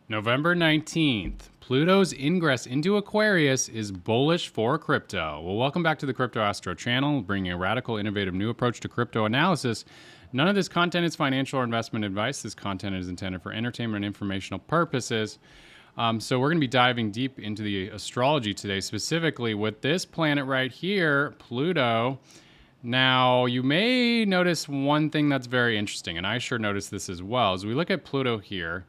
November 19th, Pluto's ingress into Aquarius is bullish for crypto. Well, welcome back to the Crypto Astro channel, bringing a radical, innovative new approach to crypto analysis. None of this content is financial or investment advice. This content is intended for entertainment and informational purposes. So we're going to be diving deep into the astrology today, specifically with this planet right here, Pluto. Now, you may notice one thing that's very interesting, and I sure noticed this as well. As we look at Pluto here,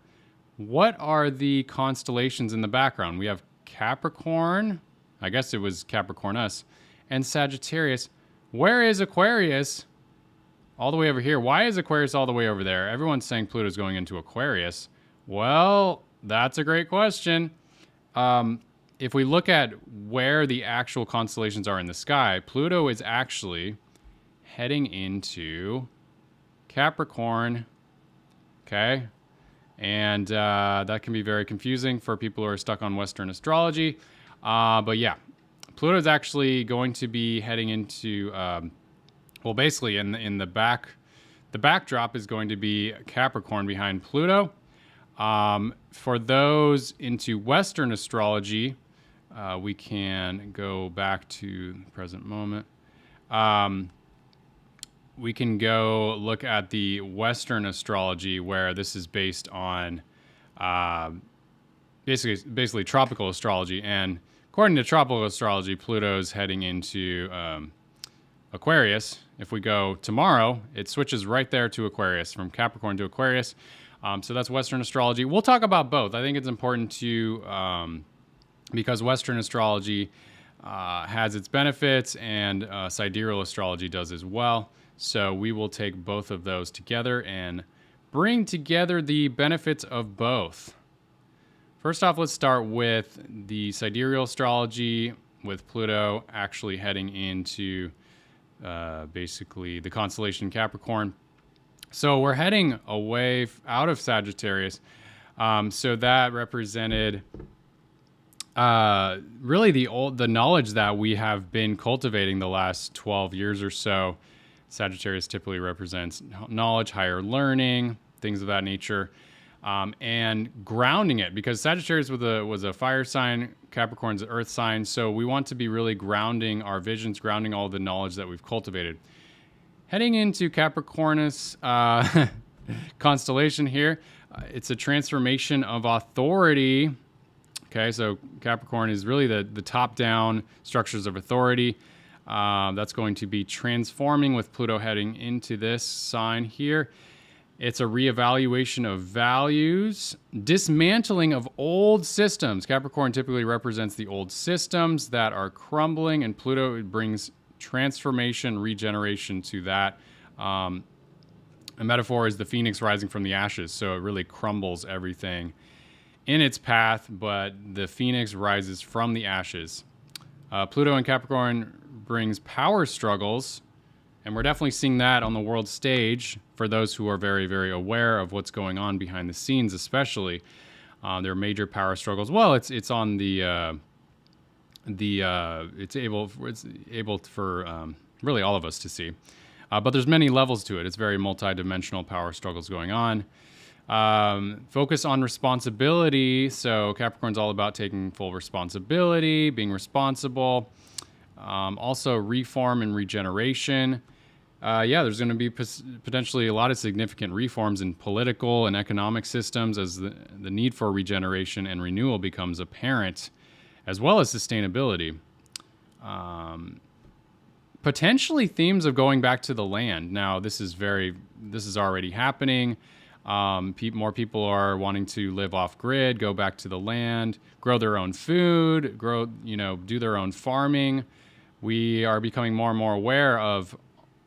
what are the constellations in the background? We have Capricorn, I guess it was Capricornus, and Sagittarius. Where is Aquarius? All the way over here. Why is Aquarius all the way over there? Everyone's saying Pluto's going into Aquarius. Well, that's a great question. If we look at where the actual constellations are in the sky, Pluto is actually heading into Capricorn. Okay. And that can be very confusing for people who are stuck on Western astrology. But yeah, Pluto is actually going to be heading into, well, basically in the backdrop is going to be Capricorn behind Pluto. For those into Western astrology, we can go back to the present moment. We can go look at the Western astrology where this is based on basically tropical astrology. And according to tropical astrology, Pluto's heading into Aquarius. If we go tomorrow, it switches right there to Aquarius, from Capricorn to Aquarius. So that's Western astrology. We'll talk about both. I think it's important to, because Western astrology has its benefits and sidereal astrology does as well. So we will take both of those together and bring together the benefits of both. First off, let's start with the sidereal astrology with Pluto actually heading into basically the constellation Capricorn. So we're heading away out of Sagittarius. So that represented really the knowledge that we have been cultivating the last 12 years or so. Sagittarius typically represents knowledge, higher learning, things of that nature, and grounding it, because Sagittarius was a fire sign, Capricorn's an earth sign, so we want to be really grounding our visions, grounding all the knowledge that we've cultivated. Heading into Capricornus constellation here, it's a transformation of authority. Okay, so Capricorn is really the top-down structures of authority. That's going to be transforming with Pluto heading into this sign here. It's a reevaluation of values, dismantling of old systems. Capricorn typically represents the old systems that are crumbling, and Pluto brings transformation, regeneration to that. A metaphor is the phoenix rising from the ashes, so it really crumbles everything in its path, but the phoenix rises from the ashes. Pluto and Capricorn brings power struggles, and we're definitely seeing that on the world stage for those who are very, very aware of what's going on behind the scenes, especially. There are major power struggles. Well, it's on it's able for really all of us to see. But there's many levels to it. It's very multi-dimensional power struggles going on. Focus on responsibility. So Capricorn's all about taking full responsibility, being responsible. Also reform and regeneration. There's going to be potentially a lot of significant reforms in political and economic systems as the need for regeneration and renewal becomes apparent, as well as sustainability. Potentially themes of going back to the land. Now, this is already happening. More people are wanting to live off grid, go back to the land, grow their own food, do their own farming. We are becoming more and more aware of,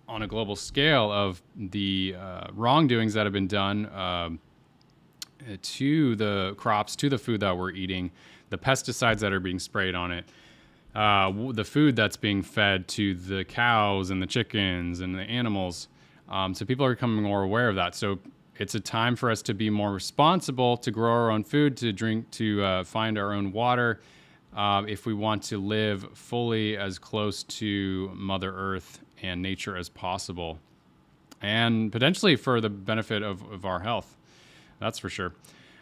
on a global scale, of the wrongdoings that have been done to the crops, to the food that we're eating, the pesticides that are being sprayed on it, the food that's being fed to the cows and the chickens and the animals. So people are becoming more aware of that. So it's a time for us to be more responsible, to grow our own food, to drink, to find our own water, if we want to live fully as close to Mother Earth and nature as possible, and potentially for the benefit of our health. That's for sure.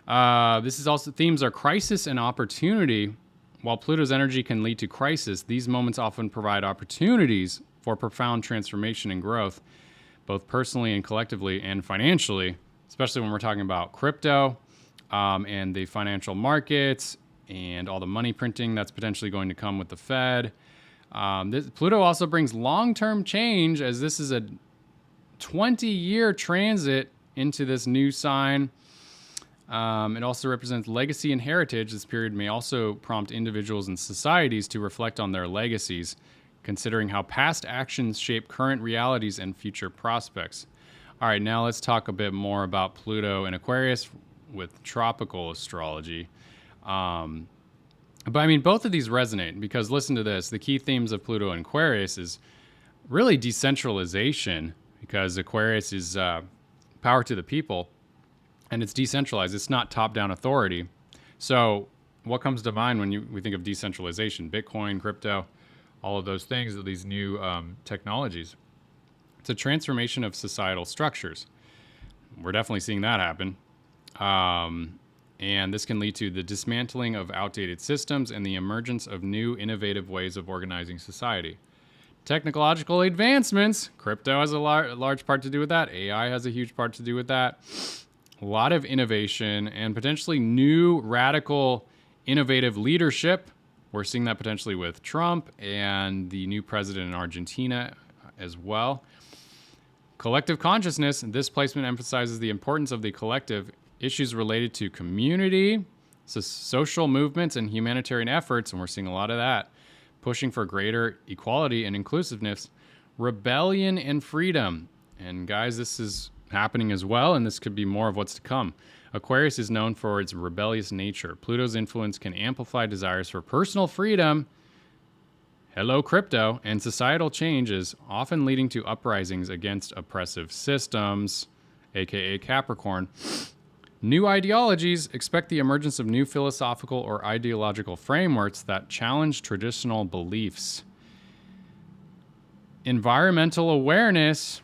This is also, themes are crisis and opportunity. While Pluto's energy can lead to crisis, these moments often provide opportunities for profound transformation and growth, both personally and collectively and financially, especially when we're talking about crypto and the financial markets and all the money printing that's potentially going to come with the Fed. Pluto also brings long-term change, as this is a 20-year transit into this new sign. It also represents legacy and heritage. This period may also prompt individuals and societies to reflect on their legacies, considering how past actions shape current realities and future prospects. All right, now let's talk a bit more about Pluto and Aquarius with tropical astrology. But I mean, both of these resonate because listen to this. The key themes of Pluto and Aquarius is really decentralization, because Aquarius is power to the people, and it's decentralized. It's not top-down authority. So what comes to mind when we think of decentralization? Bitcoin, crypto, all of those things, these new technologies. It's a transformation of societal structures. We're definitely seeing that happen. And this can lead to the dismantling of outdated systems and the emergence of new innovative ways of organizing society. Technological advancements, crypto has a large part to do with that. AI has a huge part to do with that. A lot of innovation and potentially new, radical, innovative leadership. We're seeing that potentially with Trump and the new president in Argentina as well. Collective consciousness. This placement emphasizes the importance of the collective. Issues related to community, social movements, and humanitarian efforts, and we're seeing a lot of that. Pushing for greater equality and inclusiveness. Rebellion and freedom. And guys, this is happening as well, and this could be more of what's to come. Aquarius is known for its rebellious nature. Pluto's influence can amplify desires for personal freedom, hello crypto, and societal changes, often leading to uprisings against oppressive systems, aka Capricorn. New ideologies. Expect the emergence of new philosophical or ideological frameworks that challenge traditional beliefs. Environmental awareness.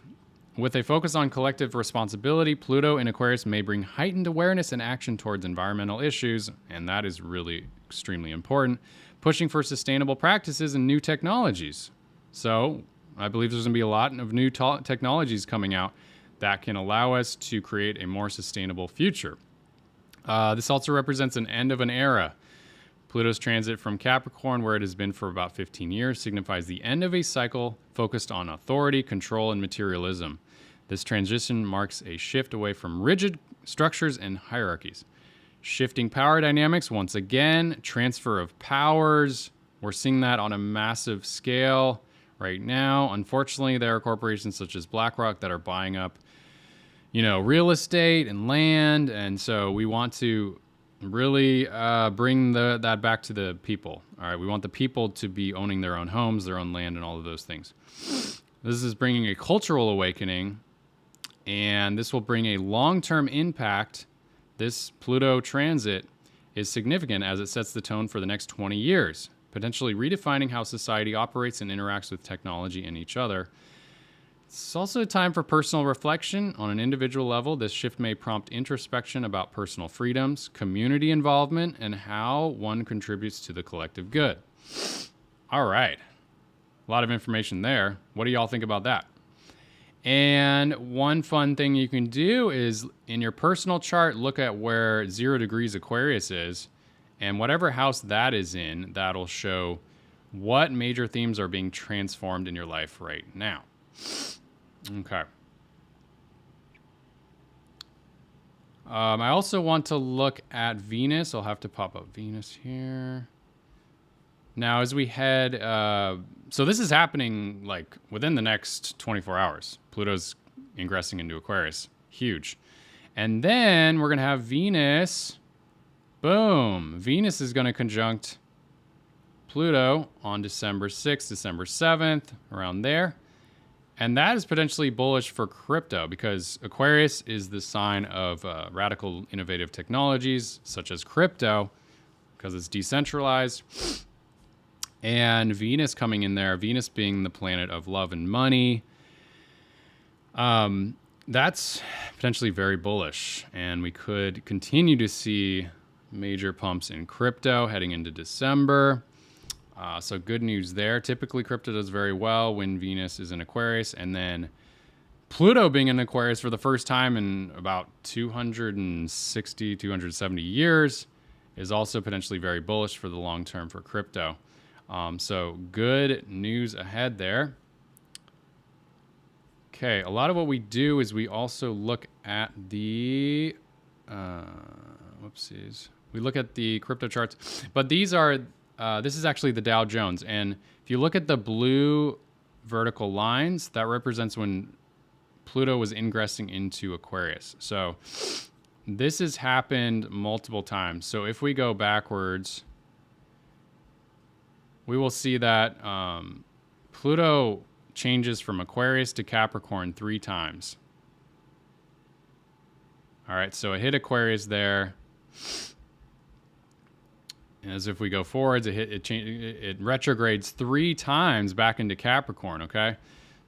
With a focus on collective responsibility, Pluto in Aquarius may bring heightened awareness and action towards environmental issues, and that is really extremely important, pushing for sustainable practices and new technologies. So I believe there's going to be a lot of new technologies coming out that can allow us to create a more sustainable future. This also represents an end of an era. Pluto's transit from Capricorn, where it has been for about 15 years, signifies the end of a cycle focused on authority, control, and materialism. This transition marks a shift away from rigid structures and hierarchies. Shifting power dynamics, once again, transfer of powers. We're seeing that on a massive scale right now. Unfortunately, there are corporations such as BlackRock that are buying up, real estate and land, and so we want to really bring that back to the people. All right, we want the people to be owning their own homes, their own land, and all of those things. This is bringing a cultural awakening, and this will bring a long-term impact. This Pluto transit is significant as it sets the tone for the next 20 years, potentially redefining how society operates and interacts with technology and each other. It's also a time for personal reflection. On an individual level, this shift may prompt introspection about personal freedoms, community involvement, and how one contributes to the collective good. All right. A lot of information there. What do y'all think about that? And one fun thing you can do is in your personal chart, look at where 0 degrees Aquarius is, and whatever house that is in, that'll show what major themes are being transformed in your life right now. Okay. I also want to look at Venus. I'll have to pop up Venus here. Now, as we head, so this is happening like within the next 24 hours. Pluto's ingressing into Aquarius. Huge. And then we're going to have Venus. Boom. Venus is going to conjunct Pluto on December 6th, December 7th, around there. And that is potentially bullish for crypto because Aquarius is the sign of radical innovative technologies such as crypto because it's decentralized. And Venus coming in there, Venus being the planet of love and money. that's potentially very bullish, and we could continue to see major pumps in crypto heading into December. So good news there. Typically, crypto does very well when Venus is in Aquarius, and then Pluto being in Aquarius for the first time in about 260, 270 years is also potentially very bullish for the long term for crypto. So good news ahead there. Okay, a lot of what we do is we also look at the, whoopsies. We look at the crypto charts, but these are, this is actually the Dow Jones. And if you look at the blue vertical lines, that represents when Pluto was ingressing into Aquarius. So this has happened multiple times. So if we go backwards, we will see that Pluto changes from Aquarius to Capricorn 3 times. All right, so it hit Aquarius there. As if we go forwards, it retrogrades 3 times back into Capricorn, okay?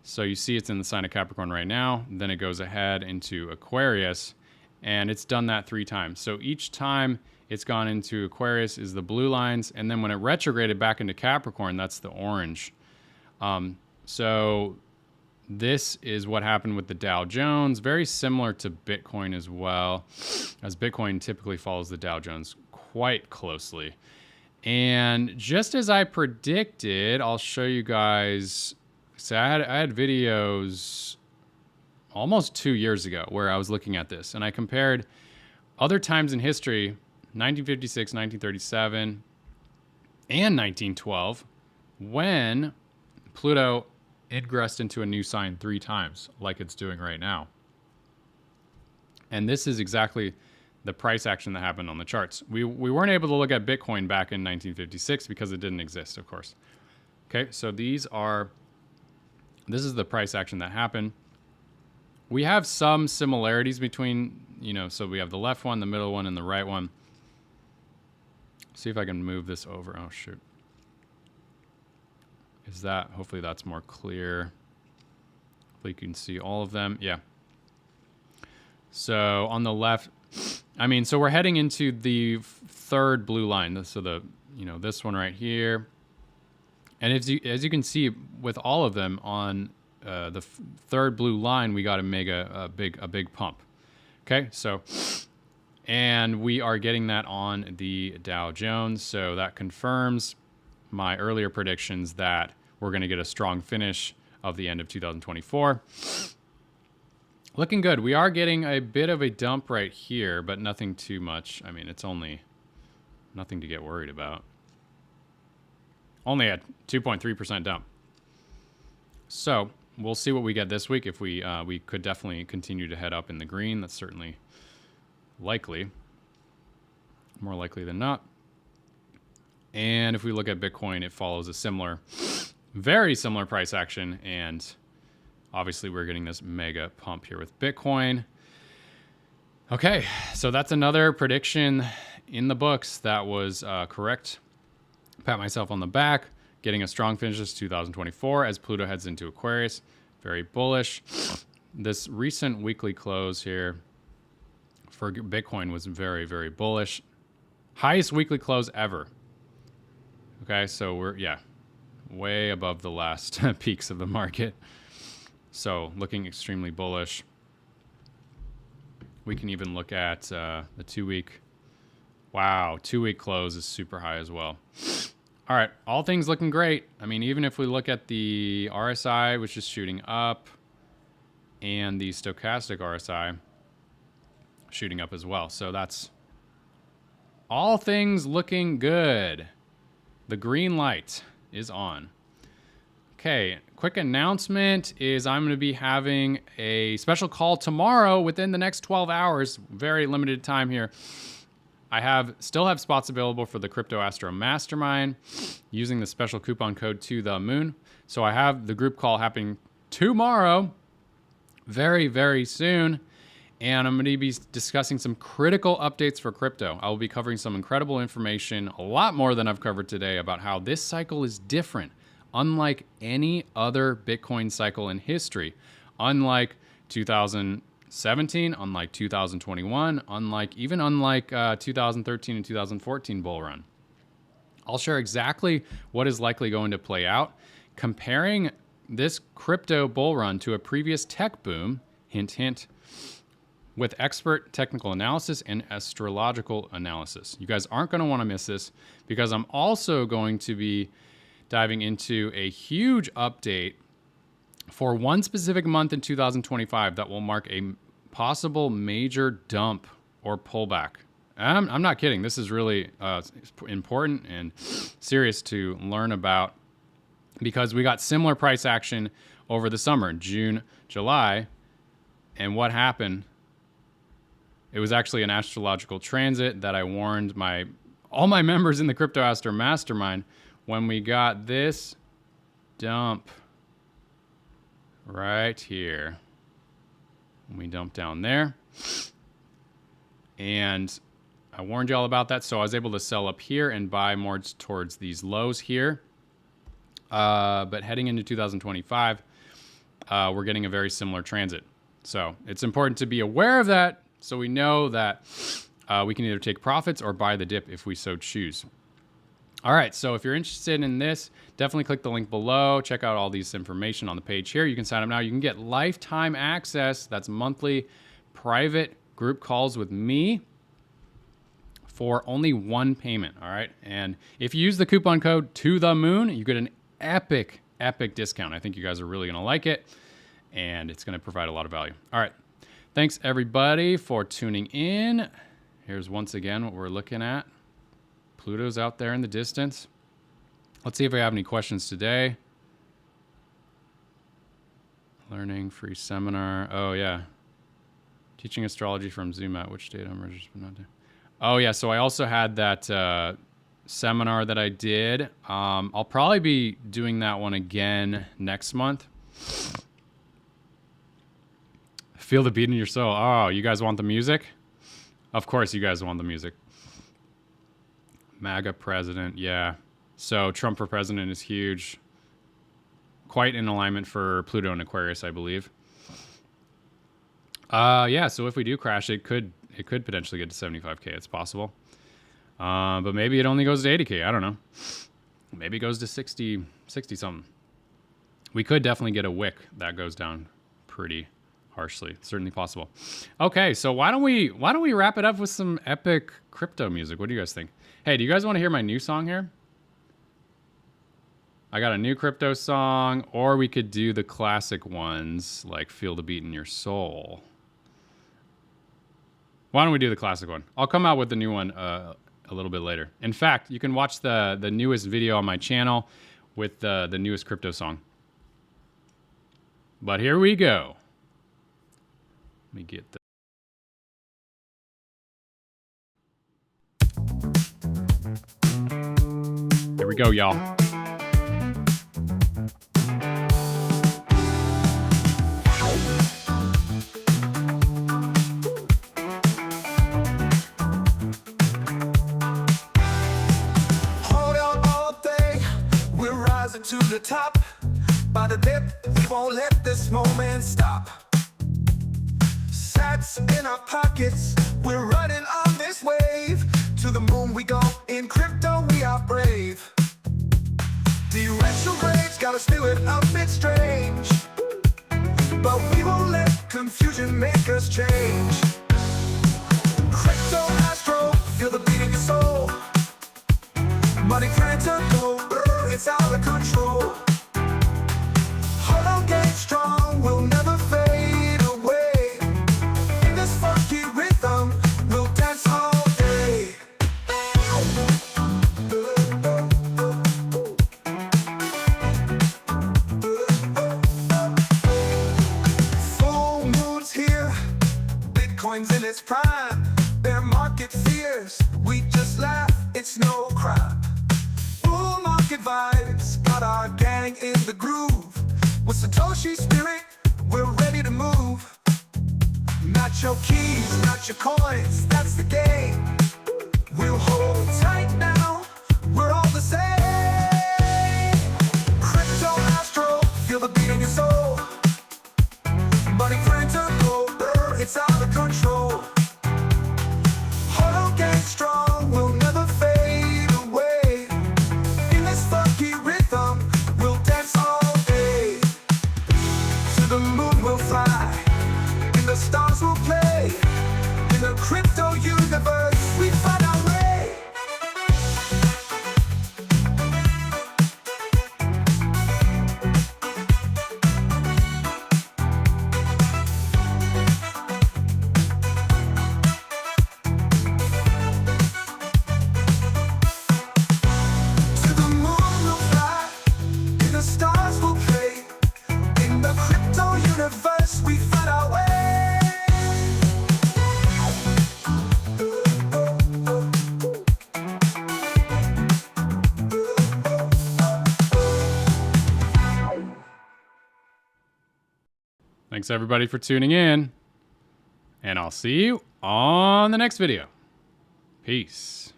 So you see it's in the sign of Capricorn right now. Then it goes ahead into Aquarius, and it's done that 3 times. So each time it's gone into Aquarius is the blue lines, and then when it retrograded back into Capricorn, that's the orange. So this is what happened with the Dow Jones, very similar to Bitcoin as well, as Bitcoin typically follows the Dow Jones quite closely. And just as I predicted, I'll show you guys. So I had videos almost 2 years ago where I was looking at this, and I compared other times in history, 1956, 1937, and 1912, when Pluto ingressed into a new sign 3 times, like it's doing right now. And this is exactly the price action that happened on the charts. We weren't able to look at Bitcoin back in 1956 because it didn't exist, of course. Okay, so this is the price action that happened. We have some similarities between, so we have the left one, the middle one, and the right one. See if I can move this over. Oh, shoot. Hopefully that's more clear. Hopefully you can see all of them. Yeah. So on the left, so we're heading into the 3rd blue line. So this one right here. And as you can see with all of them on the 3rd blue line, we got a big pump. Okay. So, and we are getting that on the Dow Jones. So that confirms my earlier predictions that we're going to get a strong finish of the end of 2024. Looking good. We are getting a bit of a dump right here, but nothing too much. It's only nothing to get worried about. Only a 2.3% dump. So we'll see what we get this week. If we could definitely continue to head up in the green. That's certainly likely. More likely than not. And if we look at Bitcoin, it follows a very similar price action. And obviously we're getting this mega pump here with Bitcoin. Okay, so that's another prediction in the books that was correct. Pat myself on the back. Getting a strong finish this 2024 as Pluto heads into Aquarius. Very bullish. This recent weekly close here for Bitcoin was very, very bullish. Highest weekly close ever. Okay, so we're, way above the last peaks of the market. So looking extremely bullish. We can even look at the 2-week. Wow, 2-week close is super high as well. All right, all things looking great. Even if we look at the RSI, which is shooting up, and the stochastic RSI shooting up as well. So that's all things looking good. The green light is on. Okay, quick announcement is I'm going to be having a special call tomorrow within the next 12 hours. Very limited time here. I still have spots available for the Crypto Astro Mastermind using the special coupon code to the moon. So I have the group call happening tomorrow, very, very soon. And I'm going to be discussing some critical updates for crypto. I will be covering some incredible information, a lot more than I've covered today, about how this cycle is different, unlike any other Bitcoin cycle in history. Unlike 2017, unlike 2021, unlike 2013 and 2014 bull run. I'll share exactly what is likely going to play out, comparing this crypto bull run to a previous tech boom, hint, hint, with expert technical analysis and astrological analysis. You guys aren't going to want to miss this, because I'm also going to be diving into a huge update for one specific month in 2025 that will mark a possible major dump or pullback. I'm not kidding. This is really important and serious to learn about, because we got similar price action over the summer, June, July. And what happened? It was actually an astrological transit that I warned all my members in the Crypto Astro Mastermind when we got this dump right here. We dumped down there. And I warned you all about that, so I was able to sell up here and buy more towards these lows here. But heading into 2025, we're getting a very similar transit. So it's important to be aware of that, so we know that we can either take profits or buy the dip if we so choose. All right, so if you're interested in this, definitely click the link below. Check out all these information on the page here. You can sign up now. You can get lifetime access. That's monthly private group calls with me for only one payment, all right? And if you use the coupon code TOTHEMOON, you get an epic discount. I think you guys are really gonna like it, and it's gonna provide a lot of value. All right, thanks everybody for tuning in. Here's once again what we're looking at. Pluto's out there in the distance. Let's see if I have any questions today. Learning free seminar. Oh yeah. Teaching astrology from Zoom at which date I'm registered but not there. Oh yeah, so I also had that seminar that I did. I'll probably be doing that one again next month. Feel the beat in your soul. Oh, you guys want the music? Of course you guys want the music. MAGA president, yeah. So Trump for president is huge. Quite in alignment for Pluto and Aquarius, I believe. Yeah, so if we do crash, it could potentially get to 75K. It's possible. But maybe it only goes to 80K. I don't know. Maybe it goes to 60 something. We could definitely get a wick that goes down pretty harshly. It's certainly possible. Okay, so why don't we wrap it up with some epic crypto music? What do you guys think? Hey, do you guys want to hear my new song here? I got a new crypto song, or we could do the classic ones like Feel the Beat in Your Soul. Why don't we do the classic one? I'll come out with the new one a little bit later. In fact, you can watch the newest video on my channel with the newest crypto song. But here we go. Let me get the... Here we go, y'all. Hold out all day, we're rising to the top. By the dip, we won't let this moment stop. Sats in our pockets, we're running on this wave. To the moon we go, in crypto we are brave. The retrogrades got us feeling a bit strange, but we won't let confusion make us change. Crypto Astro, feel the beat in your soul. Money printer go, it's out of control. Hold on, get strong, we'll never fade away. In this funky rhythm, we'll dance all day. Full moon's here, Bitcoin's in its prime. Bear market fears, we just laugh, it's no crime. Bull market vibes, got our gang in the groove. With Satoshi spirit, we're ready to move. Not your keys, not your coins, that's the game. We'll hold tight now, we're all the same. Crypto Astro, feel the beat in your soul. Money printer Thanks everybody for tuning in, and I'll see you on the next video. Peace.